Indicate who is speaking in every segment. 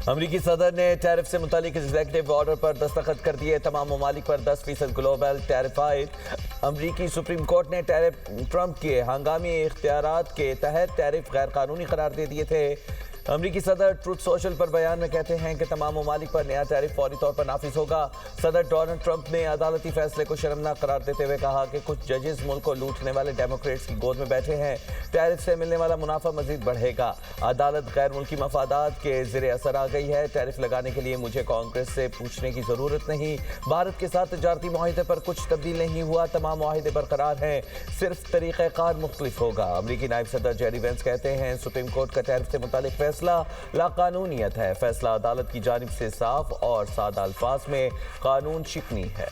Speaker 1: अमरीकी सदर ने टैरिफ से मुतालिक एग्जीक्यूटिव ऑर्डर पर दस्तखत कर दिए। तमाम ममालिक पर 10% ग्लोबल टैरिफ आयद। अमरीकी सुप्रीम कोर्ट ने ट्रंप के हंगामी इख्तियारात के तहत टैरिफ गैर कानूनी करार दे दिए थे। अमरीकी सदर ट्रुथ सोशल पर बयान में कहते हैं कि तमाम ममालिक पर नया टैरिफ फौरी तौर पर नाफिज होगा। सदर डोनाल्ड ट्रंप ने अदालती फैसले को शर्मनाक करार देते हुए कहा कि कुछ जजेस मुल्क को लूटने वाले डेमोक्रेट्स की गोद में बैठे हैं। टैरिफ से मिलने वाला मुनाफा मजीद बढ़ेगा। अदालत गैर मुल्की मफादात के ज़ेरे असर आ गई है। टैरिफ लगाने के लिए मुझे कांग्रेस से पूछने की ज़रूरत नहीं। भारत के साथ तजारती मुआहिदे पर कुछ तब्दील नहीं हुआ। तमाम मुआहिदे बरकरार हैं, सिर्फ तरीक़ाकार मुख्तलिफ होगा। अमरीकी नायब सदर जेरी वेंस कहते हैं सुप्रीम कोर्ट का टैरिफ से मुतालिक फैसला लाकानूनियत है। फैसला अदालत की जानिब से साफ और सादा अल्फाज में कानून शिकनी है।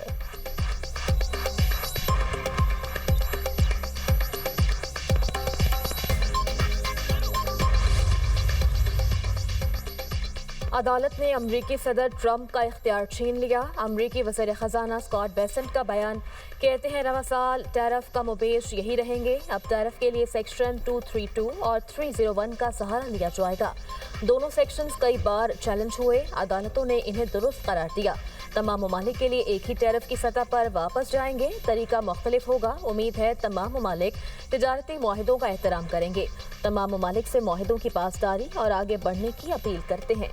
Speaker 2: अदालत ने अमरीकी सदर ट्रंप का इख्तियार छीन लिया। अमरीकी वज़ीर ख़जाना स्कॉट बेसेंट का बयान, कहते हैं रवा साल टैरिफ का मुबेश यही रहेंगे। अब टैरिफ के लिए सेक्शन 232 और 301 का सहारा लिया जाएगा। दोनों सेक्शंस कई बार चैलेंज हुए, अदालतों ने इन्हें दुरुस्त करार दिया। तमाम ममालिक के लिए एक ही टैरिफ की सतह पर वापस जाएंगे। तरीका मुख्तलिफ होगा। उम्मीद है तमाम ममालिक तिजारती मुआहिदों का एहतराम करेंगे। तमाम ममालिक से मुआहिदों की पासदारी और आगे बढ़ने की अपील करते हैं।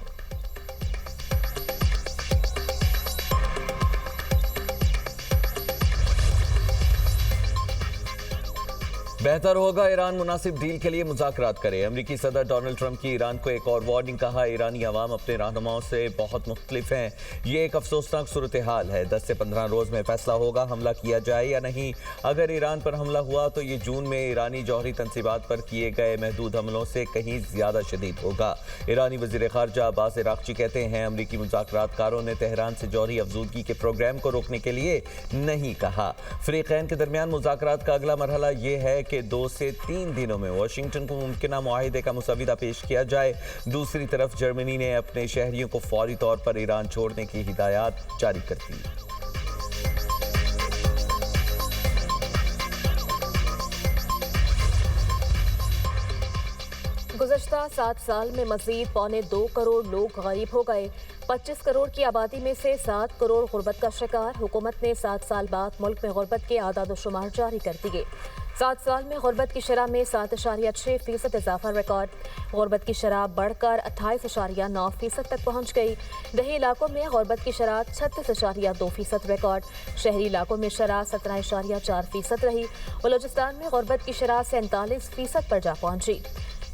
Speaker 1: बेहतर होगा ईरान मुनासिब डील के लिए मुज़ाकरात करे। अमरीकी सदर डोनाल्ड ट्रंप की ईरान को एक और वार्निंग। कहा, ईरानी अवाम अपने रहनुमाओं से बहुत मुख्तलिफ हैं। ये एक अफसोसनाक सूरत हाल है। 10 से 15 रोज़ में फैसला होगा हमला किया जाए या नहीं। अगर ईरान पर हमला हुआ तो ये जून में ईरानी जौहरी तनसीबात पर किए गए महदूद हमलों से कहीं ज़्यादा शदीद होगा। ईरानी वज़ीर ख़ारजा अब्बास इराक़ची कहते हैं अमरीकी मुज़ाकरातकारों ने तेहरान से जौहरी अफजूदगी के प्रोग्राम को रोकने के लिए नहीं कहा। फ़रीक़ैन के दरमियान मुज़ाकरात का अगला मरहला ये है कि 2 से 3 दिनों में वाशिंगटन को मुमकिना मुआहिदे का मुसविदा पेश किया जाए। दूसरी तरफ जर्मनी ने अपने शहरियों को फौरी तौर पर ईरान छोड़ने की हिदायत जारी कर दी।
Speaker 2: गुज़श्ता 7 साल में मज़ीद 2.25 करोड़ लोग गरीब हो गए। 25 करोड़ की आबादी में से 7 करोड़ गुर्बत का शिकार। हुकूमत ने 7 साल बाद मुल्क में गुर्बत के आदाद शुमार जारी कर दिए। 7 साल में गुर्बत की शरह में 7.6% इजाफा रिकॉर्ड। गुर्बत की शरह बढ़कर 28.9% तक पहुँच गई। दही इलाकों में गुर्बत की शरह 36.2% रिकॉर्ड। शहरी इलाकों में शरह 17.4% रही। बलूचिस्तान में गुर्बत की शरह 47% पर जा पहुँची।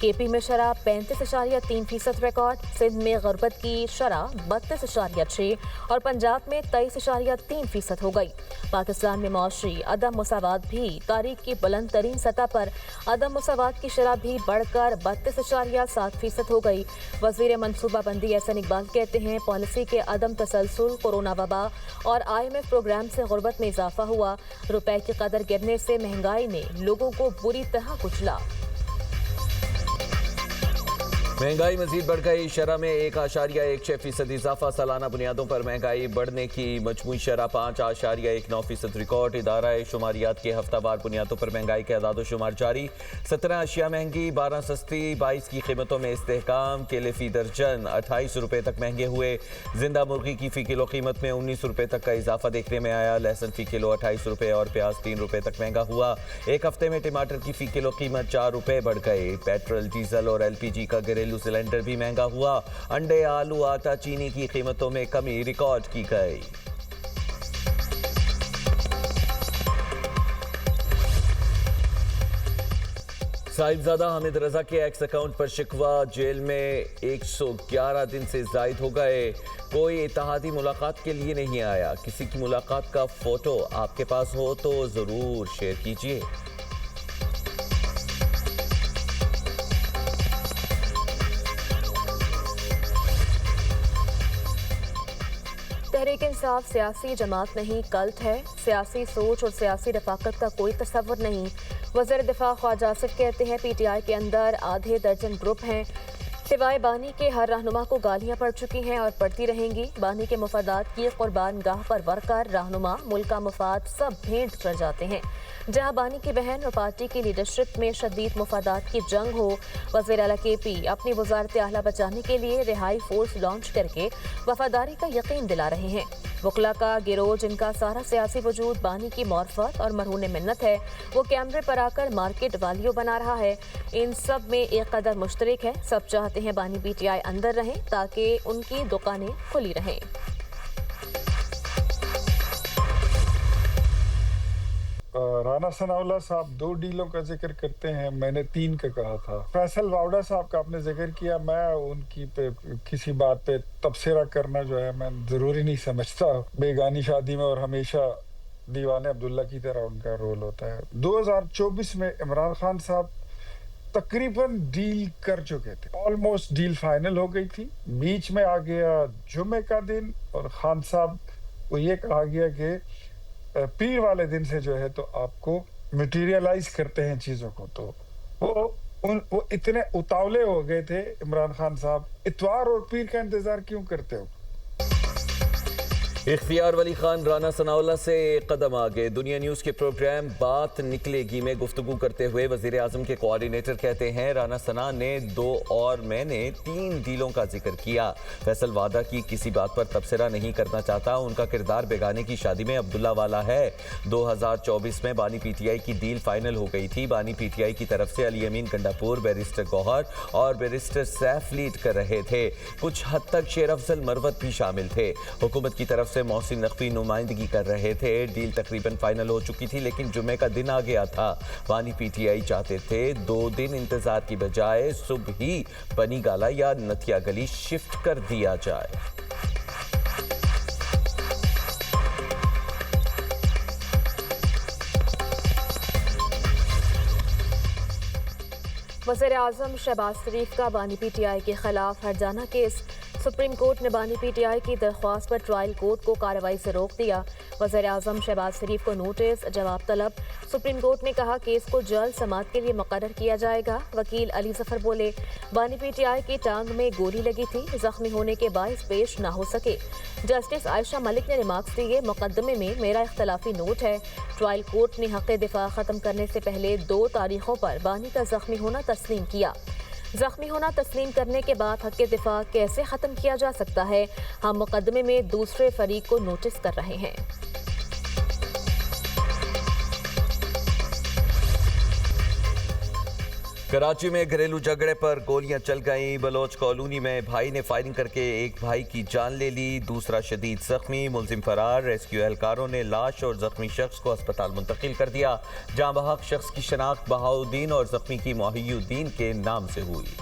Speaker 2: केपी में शरह 35.3% रिकॉर्ड। सिंध में गुर्बत की शरह 32.6 और पंजाब में 23.3% हो गई। पाकिस्तान में मौशरी अदम मुसावात भी तारीख की बुलंद तरीन सतह पर। अदम मुसावात की शरह भी बढ़कर 32.7% हो गई। वज़ीर मनसूबाबंदी एहसन इकबाल कहते हैं पॉलिसी के अदम तसलसल, कोरोना वबा और IMF प्रोग्राम से गुर्बत में इजाफा हुआ। रुपए की कदर गिरने से महंगाई ने लोगों को बुरी तरह कुचला।
Speaker 1: महंगाई मजीद बढ़ गई। शरह में 1.16% इजाफा। सालाना बुनियादों पर महंगाई बढ़ने की मजमूई शरह 5.19% रिकॉर्ड। इदारा शुमारियात के हफ्तावार बुनियादों पर महंगाई के अदाद शुमार जारी। 17 अशिया महंगी, 12 सस्ती। 22 की कीमतों में इस्तेहकाम। केले फी दर्जन 28 रुपये तक महंगे हुए। जिंदा मुर्गी की फ़ी किलो कीमत में 19 रुपये तक का इजाफा देखने में आया। लहसुन फ़ी किलो 28 रुपये और प्याज 3 रुपये तक महंगा हुआ। एक हफ्ते में टमाटर की फ़ी किलो कीमत 4 रुपये बढ़ गए। पेट्रोल, डीजल और LPG का घरेलू सिलेंडर भी महंगा हुआ। अंडे, आलू, आटा, चीनी की कीमतों में कमी रिकॉर्ड की गई। साहिबजादा हामिद रजा के एक्स अकाउंट पर शिकवा। जेल में 111 दिन से जायद हो गए। कोई इत्तेहादी मुलाकात के लिए नहीं आया। किसी की मुलाकात का फोटो आपके पास हो तो जरूर शेयर कीजिए।
Speaker 2: तहरीक इंसाफ सियासी जमात नहीं, कल्ट है। सियासी सोच और सियासी रफाकत का कोई तस्वर नहीं। वज़ीर दिफा ख्वाजा आसिफ कहते हैं PTI के अंदर आधे दर्जन ग्रुप हैं। सिवाय बानी के हर रहनुमा को गालियां पड़ चुकी हैं और पड़ती रहेंगी। बानी के मुफादात की कुर्बान गाह पर वर्कर, रहनुमा, मुल्क का मुफाद सब भेंट कर जाते हैं। जहां बानी की बहन और पार्टी की लीडरशिप में शदीद मुफादात की जंग हो, वज़ीर आला KP अपनी वज़ारत आला बचाने के लिए रिहाई फोर्स लॉन्च करके वफादारी का यकीन दिला रहे हैं। वकला का गिरोह जिनका सारा सियासी वजूद बानी की मौरफत और मरहून मिन्नत है, वो कैमरे पर आकर मार्केट वालियों बना रहा है। इन सब में एक कदर मुश्तरक है, सब चाहते हैं बानी PTI अंदर रहें ताकि उनकी दुकानें खुली रहें।
Speaker 3: राना सनाउल्लाह साहब 2 डीलों का जिक्र करते हैं, मैंने 3 का कहा था। फैसल वावड़ा साहब का आपने जिक्र किया, मैं उनकी पे किसी बात पे तबसरा करना जो है मैं ज़रूरी नहीं समझता। बेगानी शादी में और हमेशा दीवाने अब्दुल्ला की तरह उनका रोल होता है। 2024 में इमरान खान साहब तकरीबन डील कर चुके थे, ऑलमोस्ट डील फाइनल हो गई थी। बीच में आ गया जुमे का दिन और खान साहब को ये कहा गया कि पीर वाले दिन से जो है तो आपको मटेरियलाइज करते हैं चीजों को। तो वो इतने उतावले हो गए थे इमरान खान साहब, इतवार और पीर का इंतजार क्यों करते हो?
Speaker 1: इख्तियार वली खान राना सनाउल्लाह से एक कदम आगे। दुनिया न्यूज़ के प्रोग्राम बात निकलेगी में गुफ्तगू करते हुए वज़ीर आज़म के कोऑर्डिनेटर कहते हैं, राना सना ने 2 और मैंने 3 डीलों का जिक्र किया। फैसल वादा की किसी बात पर तबसरा नहीं करना चाहता, उनका किरदार बेगाने की शादी में अब्दुल्ला वाला है। 2024 में बानी PTI की डील फाइनल हो गई थी। बानी PTI की तरफ से अली अमीन गंडापुर, बैरिस्टर गौहर और बैरिस्टर सैफ लीड कर रहे थे। कुछ हद तक शेर अफजल मरवत भी शामिल थे। हुकूमत की तरफ से मोहसिन नकवी नुमाइंदगी कर रहे थे। डील तकरीबन फाइनल हो चुकी थी, लेकिन जुमे का दिन आ गया था। बानी PTI चाहते थे 2 दिन इंतजार की बजाय सुबह ही बनी गाला या नथिया गली शिफ्ट कर दिया जाए।
Speaker 2: वज़ीर आज़म शहबाज शरीफ का बानी PTI के खिलाफ हरजाना केस। सुप्रीम कोर्ट ने बानी PTI की दरख्वास्त पर ट्रायल कोर्ट को कार्रवाई से रोक दिया। वज़ीर आज़म शहबाज शरीफ को नोटिस, जवाब तलब। सुप्रीम कोर्ट ने कहा केस को जल्द समाअत के लिए मुकर्रर किया जाएगा। वकील अली जफर बोले, बानी PTI की टांग में गोली लगी थी, जख्मी होने के बायस पेश ना हो सके। जस्टिस आयशा मलिक ने रिमार्क्स दिए, मुकदमे में मेरा इख्तलाफी नोट है। ट्रायल कोर्ट ने हक़ दिफा ख़त्म करने से पहले 2 तारीखों पर बानी का जख्मी होना तस्लीम किया। जख्मी होना तस्लीम करने के बाद हक़ दिफा कैसे ख़त्म किया जा सकता है? हम मुकदमे में दूसरे फरीक को नोटिस कर रहे हैं।
Speaker 1: कराची में घरेलू झगड़े पर गोलियां चल गईं। बलोच कॉलोनी में भाई ने फायरिंग करके एक भाई की जान ले ली, दूसरा शदीद जख्मी, मुलजिम फरार। रेस्क्यू एहलकारों ने लाश और जख्मी शख्स को अस्पताल मुंतकिल कर दिया। जाँ बहक शख्स की शनाख्त बहाउद्दीन और जख्मी की मोहियुद्दीन के नाम से हुई।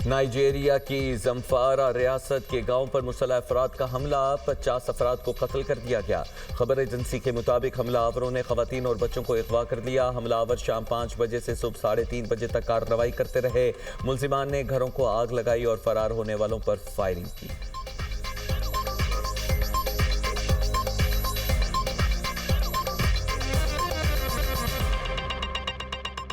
Speaker 1: नाइजेरिया की जम्फारा रियासत के गांव पर मुसल्लह अफराद का हमला, 50 अफराद को कत्ल कर दिया गया। खबर एजेंसी के मुताबिक हमलावरों ने खवातीन और बच्चों को अगवा कर लिया। हमलावर शाम 5 बजे से सुबह 3:30 बजे तक कार्रवाई करते रहे। मुलजिमान ने घरों को आग लगाई और फरार होने वालों पर फायरिंग की।